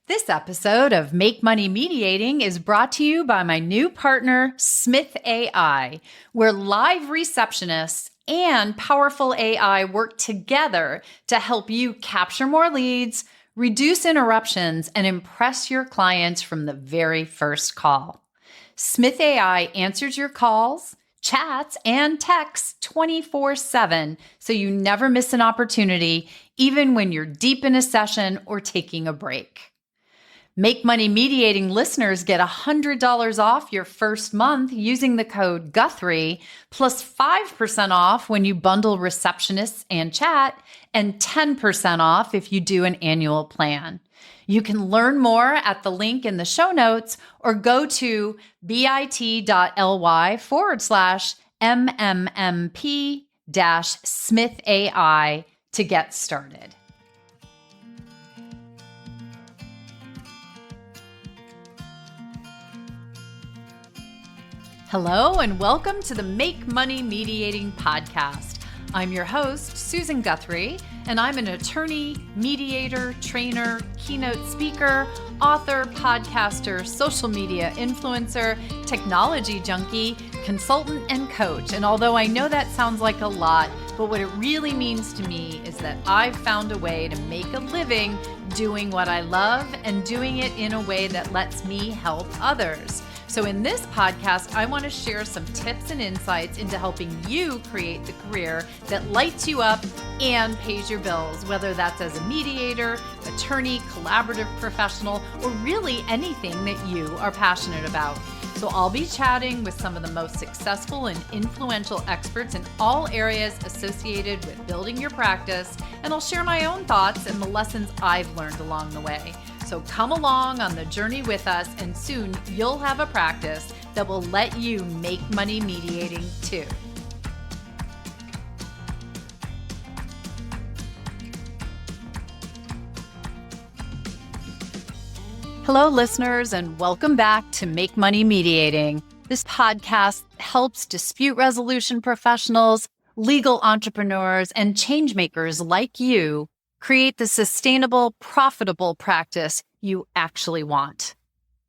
This episode of Make Money Mediating is brought to you by my new partner, Smith AI, where live receptionists and powerful AI work together to help you capture more leads, reduce interruptions, and impress your clients from the very first call. Smith AI answers your calls, chats, and texts 24/7, so you never miss an opportunity, even when you're deep in a session or taking a break. Make Money Mediating listeners get $100 off your first month using the code Guthrie, plus 5% off when you bundle receptionists and chat, and 10% off if you do an annual plan. You can learn more at the link in the show notes or go to bit.ly/MMMP-Smith AI to get started. Hello, and welcome to the Make Money Mediating podcast. I'm your host, Susan Guthrie, and I'm an attorney, mediator, trainer, keynote speaker, author, podcaster, social media influencer, technology junkie, consultant, and coach. And although I know that sounds like a lot, but what it really means to me is that I've found a way to make a living doing what I love and doing it in a way that lets me help others. So in this podcast, I want to share some tips and insights into helping you create the career that lights you up and pays your bills, whether that's as a mediator, attorney, collaborative professional, or really anything that you are passionate about. So I'll be chatting with some of the most successful and influential experts in all areas associated with building your practice, and I'll share my own thoughts and the lessons I've learned along the way. So come along on the journey with us, and soon you'll have a practice that will let you make money mediating too. Hello, listeners, and welcome back to Make Money Mediating. This podcast helps dispute resolution professionals, legal entrepreneurs, and changemakers like you create the sustainable, profitable practice you actually want.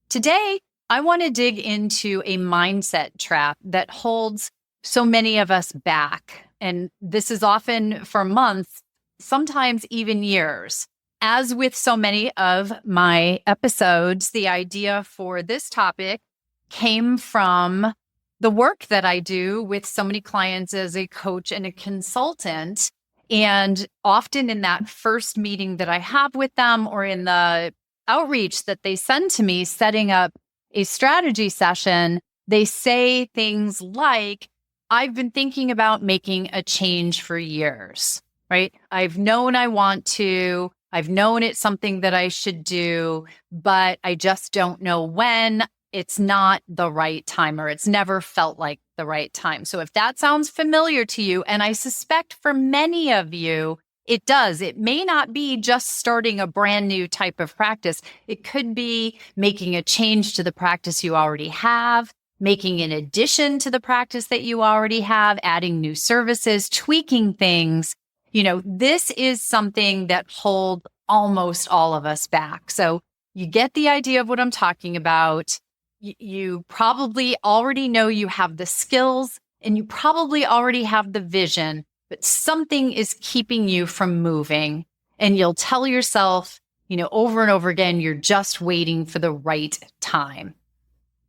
Today, I want to dig into a mindset trap that holds so many of us back. And this is often for months, sometimes even years. As with so many of my episodes, the idea for this topic came from the work that I do with so many clients as a coach and a consultant. And often in that first meeting that I have with them, or in the outreach that they send to me, setting up a strategy session, they say things like, I've been thinking about making a change for years, right? I've known I want to, I've known it's something that I should do, but I just don't know when. It's not the right time, or it's never felt like the right time. So if that sounds familiar to you, and I suspect for many of you, it does. It may not be just starting a brand new type of practice. It could be making a change to the practice you already have, making an addition to the practice that you already have, adding new services, tweaking things. You know, this is something that holds almost all of us back. So you get the idea of what I'm talking about. You probably already know you have the skills, and you probably already have the vision, but something is keeping you from moving. And you'll tell yourself, over and over again, you're just waiting for the right time.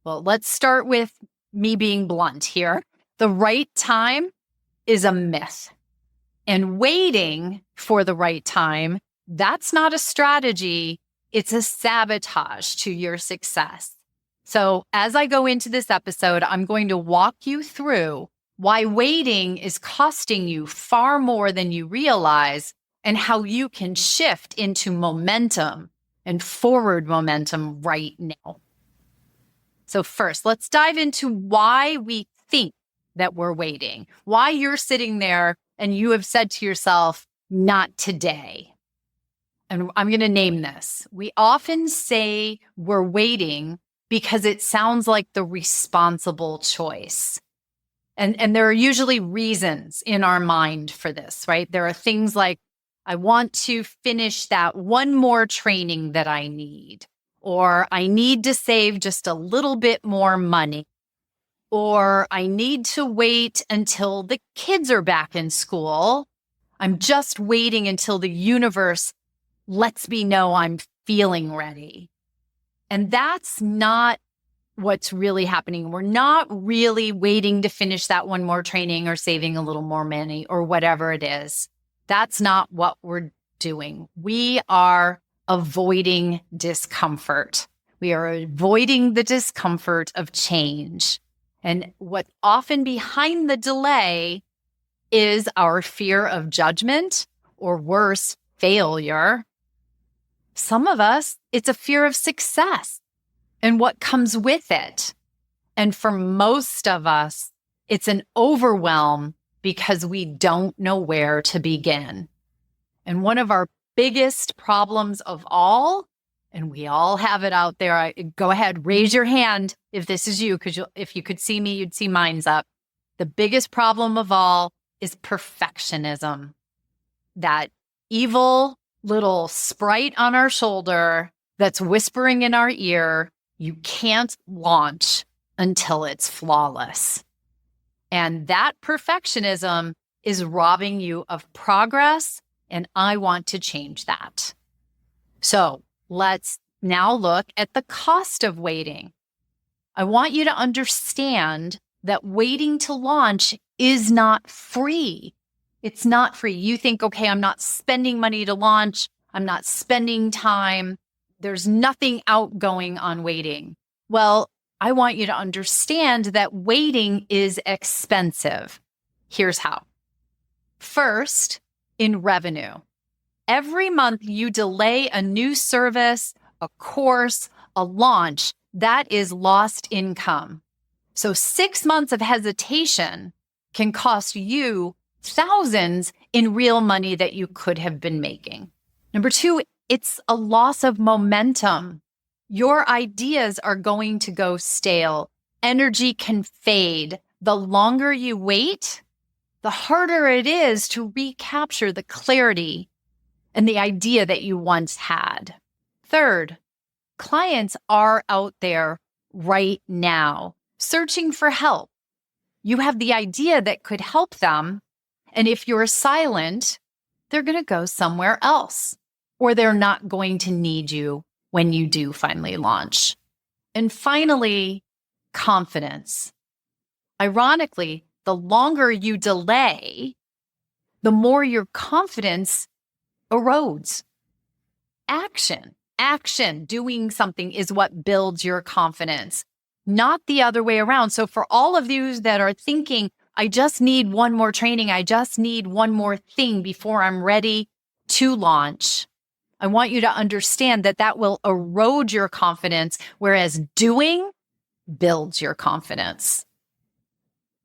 Well, let's start with me being blunt here. The right time is a myth. And waiting for the right time, that's not a strategy. It's a sabotage to your success. So as I go into this episode, I'm going to walk you through why waiting is costing you far more than you realize, and how you can shift into momentum and forward momentum right now. So first, let's dive into why we think that we're waiting, why you're sitting there and you have said to yourself, not today. And I'm going to name this. We often say we're waiting because it sounds like the responsible choice. And there are usually reasons in our mind for this, right? There are things like, I want to finish that one more training that I need, or I need to save just a little bit more money, or I need to wait until the kids are back in school. I'm just waiting until the universe lets me know I'm feeling ready. And that's not what's really happening. We're not really waiting to finish that one more training or saving a little more money or whatever it is. That's not what we're doing. We are avoiding discomfort. We are avoiding the discomfort of change. And what's often behind the delay is our fear of judgment, or worse, failure. Some of us, it's a fear of success and what comes with it. And for most of us, it's an overwhelm because we don't know where to begin. And one of our biggest problems of all, and we all have it out there. Go ahead, raise your hand if this is you, because if you could see me, you'd see mine's up. The biggest problem of all is perfectionism. That evil little sprite on our shoulder that's whispering in our ear, you can't launch until it's flawless. And that perfectionism is robbing you of progress, and I want to change that. So let's now look at the cost of waiting. I want you to understand that waiting to launch is not free. It's not free. You think, okay, I'm not spending money to launch. I'm not spending time. There's nothing outgoing on waiting. Well, I want you to understand that waiting is expensive. Here's how. First, in revenue. Every month you delay a new service, a course, a launch, that is lost income. So 6 months of hesitation can cost you thousands in real money that you could have been making. Number two, it's a loss of momentum. Your ideas are going to go stale. Energy can fade. The longer you wait, the harder it is to recapture the clarity and the idea that you once had. Third, clients are out there right now searching for help. You have the idea that could help them. And if you're silent, they're going to go somewhere else, or they're not going to need you when you do finally launch. And finally, confidence. Ironically, the longer you delay, the more your confidence erodes. Action, doing something is what builds your confidence, not the other way around. So for all of you that are thinking, I just need one more training, I just need one more thing before I'm ready to launch, I want you to understand that that will erode your confidence, whereas doing builds your confidence.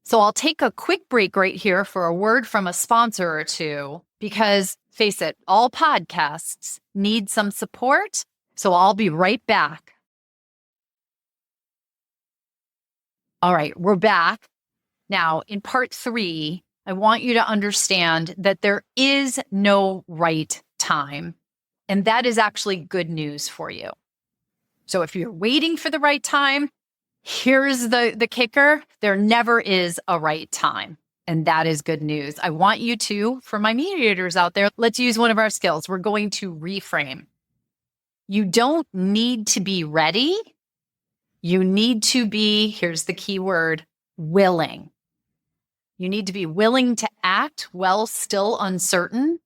So I'll take a quick break right here for a word from a sponsor or two, because face it, all podcasts need some support. So I'll be right back. All right, we're back. Now, in part 3, I want you to understand that there is no right time. And that is actually good news for you. So if you're waiting for the right time, here's the kicker. There never is a right time. And that is good news. I want you to, for my mediators out there, let's use one of our skills. We're going to reframe. You don't need to be ready. You need to be, here's the key word, willing. You need to be willing to act while still uncertain.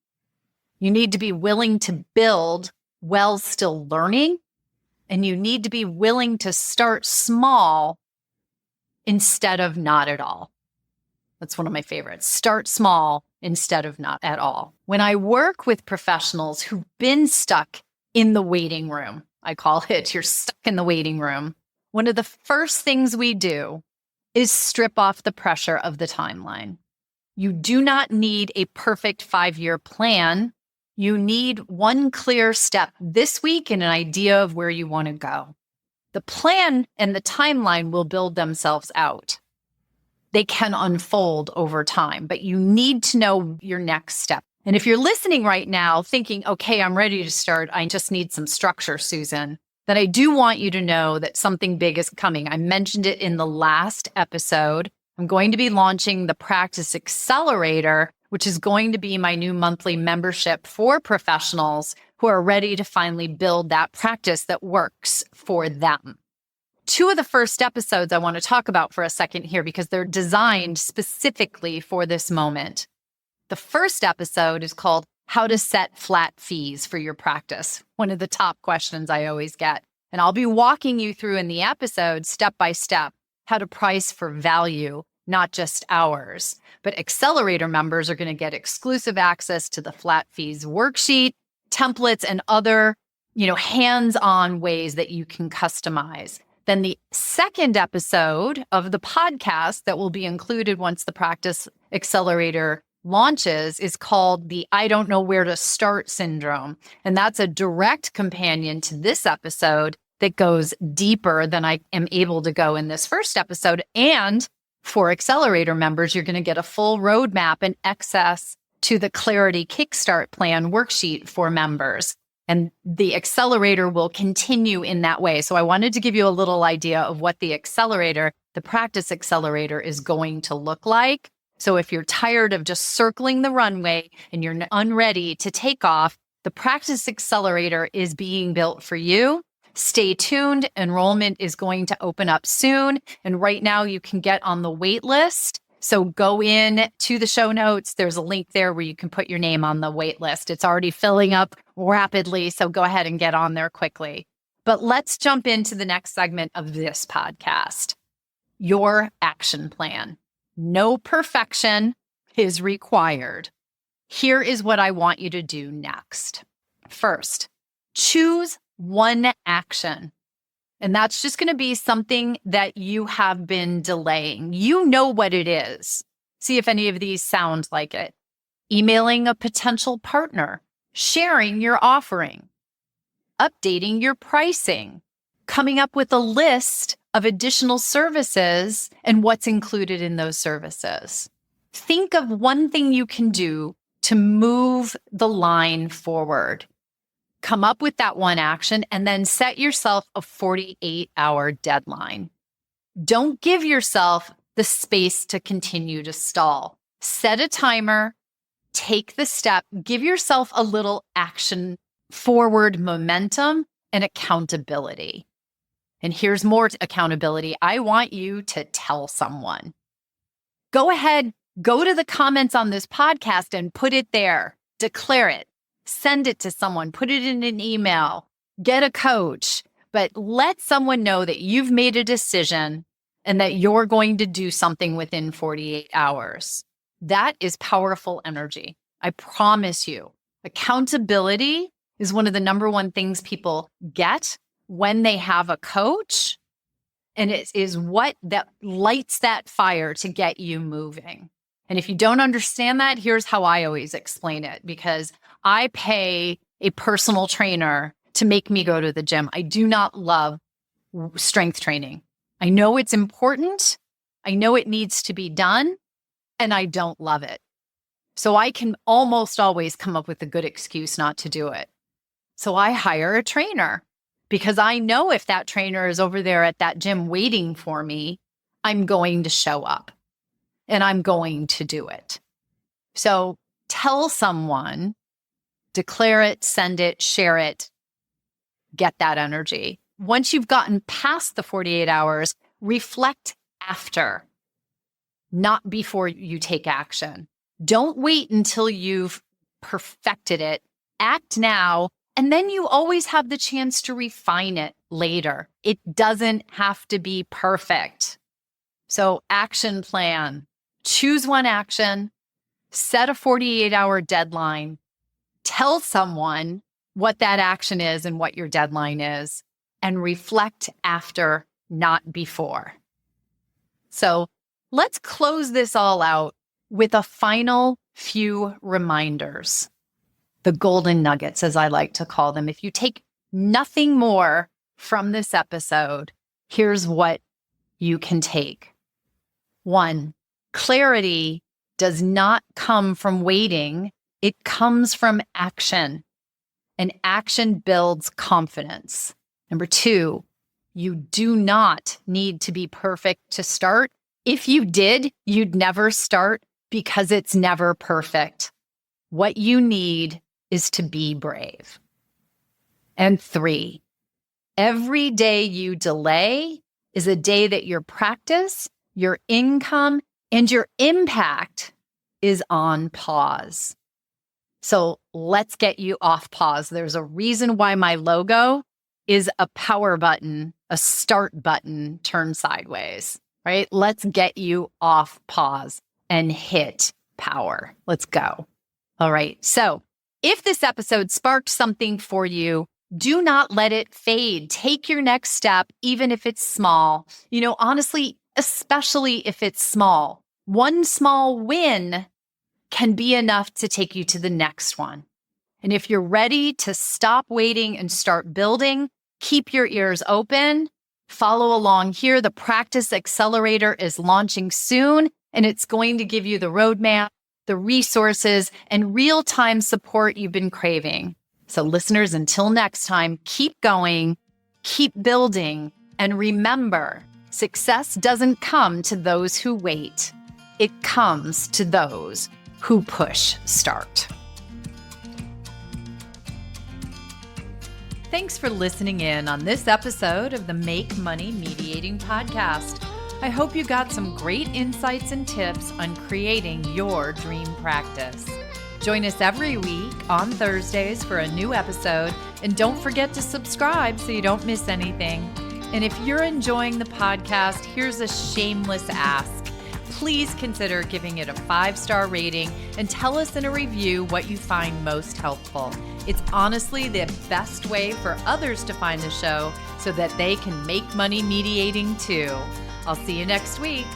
You need to be willing to build while still learning. And you need to be willing to start small instead of not at all. That's one of my favorites. Start small instead of not at all. When I work with professionals who've been stuck in the waiting room, I call it, you're stuck in the waiting room. One of the first things we do is strip off the pressure of the timeline. You do not need a perfect 5-year plan. You need one clear step this week and an idea of where you want to go. The plan and the timeline will build themselves out. They can unfold over time, but you need to know your next step. And if you're listening right now thinking, okay, I'm ready to start, I just need some structure, Susan, then I do want you to know that something big is coming. I mentioned it in the last episode. I'm going to be launching the Practice Accelerator, which is going to be my new monthly membership for professionals who are ready to finally build that practice that works for them. Two of the first episodes I want to talk about for a second here because they're designed specifically for this moment. The first episode is called How to Set Flat Fees for Your Practice, one of the top questions I always get. And I'll be walking you through in the episode step by step how to price for value, not just hours. But Accelerator members are going to get exclusive access to the Flat Fees worksheet, templates, and other, hands-on ways that you can customize. Then the second episode of the podcast that will be included once the Practice Accelerator launches is called the I don't know where to start syndrome. And that's a direct companion to this episode that goes deeper than I am able to go in this first episode. And for Accelerator members, you're going to get a full roadmap and access to the Clarity Kickstart Plan worksheet for members. And the Accelerator will continue in that way. So I wanted to give you a little idea of what the Practice Accelerator is going to look like. So if you're tired of just circling the runway and you're unready to take off, the Practice Accelerator is being built for you. Stay tuned. Enrollment is going to open up soon. And right now you can get on the wait list. So go in to the show notes. There's a link there where you can put your name on the wait list. It's already filling up rapidly. So go ahead and get on there quickly. But let's jump into the next segment of this podcast, your action plan. No perfection is required. Here is what I want you to do next. First, choose one action. And that's just going to be something that you have been delaying. You know what it is. See if any of these sound like it. Emailing a potential partner, sharing your offering, updating your pricing, coming up with a list of additional services and what's included in those services. Think of one thing you can do to move the line forward. Come up with that one action and then set yourself a 48-hour deadline. Don't give yourself the space to continue to stall. Set a timer, take the step, give yourself a little action forward momentum and accountability. And here's more accountability. I want you to tell someone. Go ahead, go to the comments on this podcast and put it there. Declare it. Send it to someone. Put it in an email. Get a coach. But let someone know that you've made a decision and that you're going to do something within 48 hours. That is powerful energy. I promise you. Accountability is one of the number one things people get when they have a coach, and it is what that lights that fire to get you moving. And if you don't understand that, here's how I always explain it, because I pay a personal trainer to make me go to the gym. I do not love strength training. I know it's important. I know it needs to be done, and I don't love it. So I can almost always come up with a good excuse not to do it. So I hire a trainer. Because I know if that trainer is over there at that gym waiting for me, I'm going to show up and I'm going to do it. So tell someone, declare it, send it, share it, get that energy. Once you've gotten past the 48 hours, reflect after, not before you take action. Don't wait until you've perfected it. Act now. And then you always have the chance to refine it later. It doesn't have to be perfect. So action plan, choose one action, set a 48-hour deadline, tell someone what that action is and what your deadline is, and reflect after, not before. So let's close this all out with a final few reminders. The golden nuggets, as I like to call them. If you take nothing more from this episode, here's what you can take. 1, clarity does not come from waiting It comes from action, and action builds confidence. Number 2, you do not need to be perfect to start. If you did, you'd never start because it's never perfect. What you need is to be brave. And 3, every day you delay is a day that your practice, your income, and your impact is on pause. So let's get you off pause. There's a reason why my logo is a power button, a start button turned sideways, right? Let's get you off pause and hit power. Let's go. All right. So if this episode sparked something for you, do not let it fade. Take your next step, even if it's small. Honestly, especially if it's small. One small win can be enough to take you to the next one. And if you're ready to stop waiting and start building, keep your ears open. Follow along here. The Practice Accelerator is launching soon, and it's going to give you the roadmap, the resources, and real-time support you've been craving. So listeners, until next time, keep going, keep building, and remember, success doesn't come to those who wait. It comes to those who push start. Thanks for listening in on this episode of the Make Money Mediating Podcast. I hope you got some great insights and tips on creating your dream practice. Join us every week on Thursdays for a new episode, and don't forget to subscribe so you don't miss anything. And if you're enjoying the podcast, here's a shameless ask. Please consider giving it a 5-star rating and tell us in a review what you find most helpful. It's honestly the best way for others to find the show so that they can make money mediating too. I'll see you next week.